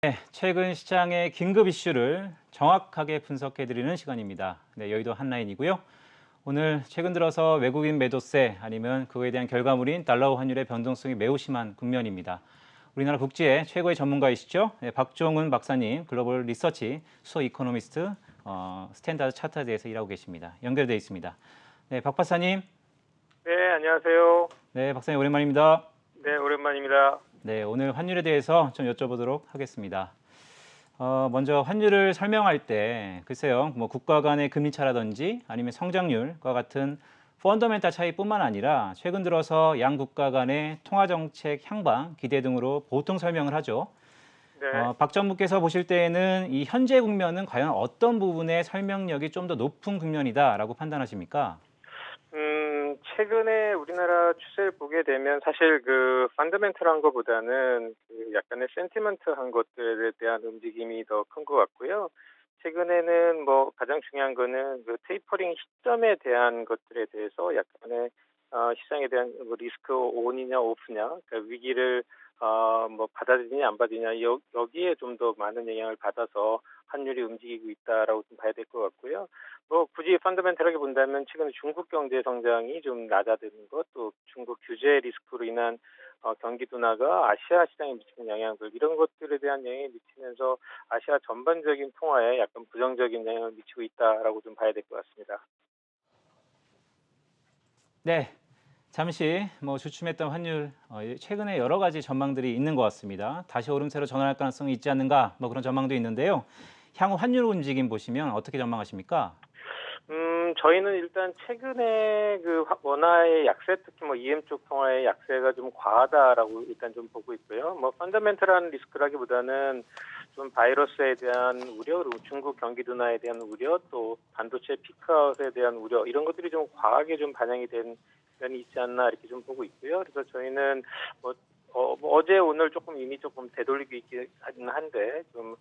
네, 최근 시장의 긴급 이슈를 정확하게 분석해드리는 시간입니다. 네, 여의도 한라인이고요. 오늘 최근 들어서 외국인 매도세 아니면 그거에 대한 결과물인 달러 환율의 변동성이 매우 심한 국면입니다. 우리나라 국지의 최고의 전문가이시죠? 네, 박종훈 박사님, 글로벌 리서치 수석 이코노미스트, 스탠다드 차트에 대해서 일하고 계십니다. 연결되어 있습니다. 네, 박 박사님. 네, 안녕하세요. 네, 박사님 오랜만입니다. 네, 오랜만입니다. 네, 오늘 환율에 대해서 좀 여쭤보도록 하겠습니다. 먼저 환율을 설명할 때 글쎄요, 뭐 국가 간의 금리 차라든지 아니면 성장률과 같은 펀더멘탈 차이뿐만 아니라 최근 들어서 양 국가 간의 통화 정책 향방, 기대 등으로 보통 설명을 하죠. 네, 박 전무께서 보실 때에는 이 현재 국면은 과연 어떤 부분의 설명력이 좀 더 높은 국면이다라고 판단하십니까? 최근에 우리나라 추세를 보게 되면 사실 그 펀더멘털한 것보다는 그 약간의 센티먼트한 것들에 대한 움직임이 더 큰 것 같고요. 최근에는 뭐 가장 중요한 거는 그 테이퍼링 시점에 대한 것들에 대해서 약간의 시장에 대한 뭐 리스크 온이냐 오프냐, 그러니까 위기를 뭐 받아들이냐 안 받으냐 여기에 좀 더 많은 영향을 받아서 환율이 움직이고 있다라고 좀 봐야 될 것 같고요. 뭐 굳이 펀더멘털하게 본다면 최근 중국 경제 성장이 좀 낮아드는 것, 또 중국 규제 리스크로 인한 경기 둔화가 아시아 시장에 미치는 영향들 이런 것들에 대한 영향이 미치면서 아시아 전반적인 통화에 약간 부정적인 영향을 미치고 있다라고 좀 봐야 될 것 같습니다. 네, 잠시 뭐 주춤했던 환율, 최근에 여러 가지 전망들이 있는 것 같습니다. 다시 오름세로 전환할 가능성이 있지 않는가, 뭐 그런 전망도 있는데요. 향후 환율 움직임 보시면 어떻게 전망하십니까? 저희는 일단 최근에 그 원화의 약세, 특히 뭐 EM 쪽 통화의 약세가 좀 과하다라고 일단 좀 보고 있고요. 뭐 펀더멘털한 리스크라기보다는 좀 바이러스에 대한 우려, 그리고 중국 경기 둔화에 대한 우려, 또 반도체 피크아웃에 대한 우려 이런 것들이 좀 과하게 좀 반영이 된 면이 있지 않나 이렇게 좀 보고 있고요. 그래서 저희는 뭐 어제 오늘 조금 이미 조금 되돌리고 있긴 한데 좀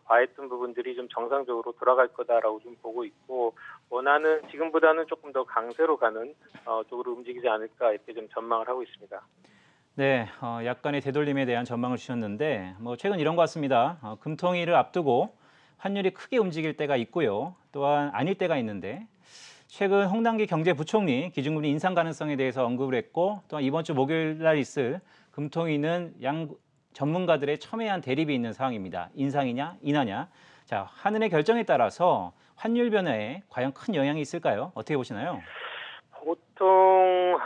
과했던 부분들이 좀 정상적으로 돌아갈 거다라고 좀 보고 있고 원하는 지금보다는 조금 더 강세로 가는 쪽으로 움직이지 않을까 이렇게 좀 전망을 하고 있습니다. 네, 약간의 되돌림에 대한 전망을 주셨는데, 뭐 최근 이런 것 같습니다. 금통위를 앞두고 환율이 크게 움직일 때가 있고요. 또한 아닐 때가 있는데, 최근 홍남기 경제부총리 기준금리 인상 가능성에 대해서 언급을 했고, 또한 이번 주 목요일 날 있을 금통위는 양 전문가들의 첨예한 대립이 있는 상황입니다. 인상이냐, 인하냐. 자, 하늘의 결정에 따라서 환율 변화에 과연 큰 영향이 있을까요? 어떻게 보시나요? 보통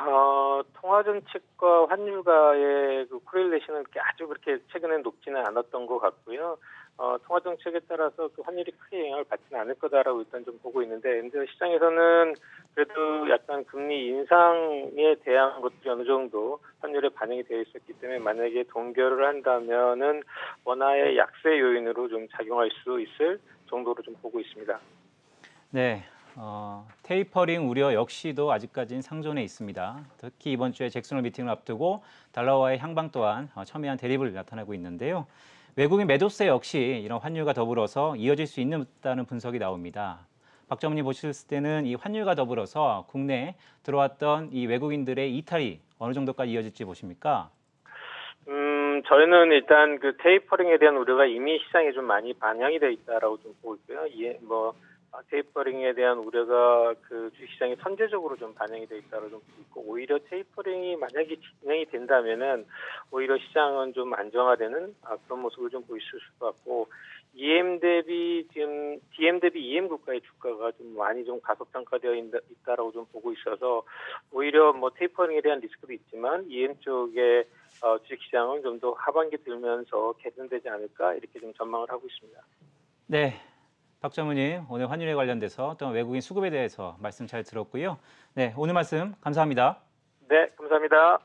통화 정책과 환율과의 그 코릴레이션은 아주 그렇게 최근에 높지는 않았던 것 같고요. 통화 정책에 따라서 그 환율이 크게 영향을 받지는 않을 거다라고 일단 좀 보고 있는데, 근데 시장에서는 그래도 약간 금리 인상에 대한 것들이 어느 정도 환율에 반영이 되어 있었기 때문에 만약에 동결을 한다면은 원화의 약세 요인으로 좀 작용할 수 있을 정도로 좀 보고 있습니다. 네, 테이퍼링 우려 역시도 아직까지는 상존해 있습니다. 특히 이번 주에 잭슨홀 미팅을 앞두고 달러와의 향방 또한 첨예한 대립을 나타내고 있는데요. 외국인 매도세 역시 이런 환율과 더불어서 이어질 수 있다는 분석이 나옵니다. 박 전문의 보셨을 때는 이 환율과 더불어서 국내에 들어왔던 이 외국인들의 이탈이 어느 정도까지 이어질지 보십니까? 저희는 일단 그 테이퍼링에 대한 우려가 이미 시장에 좀 많이 반영이 돼 있다라고 좀 보고 있고요. 테이퍼링에 대한 우려가 그 주식시장에 선제적으로 좀 반영이 돼 있다고 좀 보고 있고, 오히려 테이퍼링이 만약에 진행이 된다면은 오히려 시장은 좀 안정화되는 그런 모습을 좀 보일 수 있을 것 같고, DM 대비 EM 국가의 주가가 좀 많이 좀 가속평가되어 있다라고 좀 보고 있어서 오히려 뭐 테이퍼링에 대한 리스크도 있지만 EM 쪽의 주식시장은 좀 더 하반기 들면서 개선되지 않을까 이렇게 좀 전망을 하고 있습니다. 네, 박 전무님 오늘 환율에 관련돼서 또 외국인 수급에 대해서 말씀 잘 들었고요. 네, 오늘 말씀 감사합니다. 네, 감사합니다.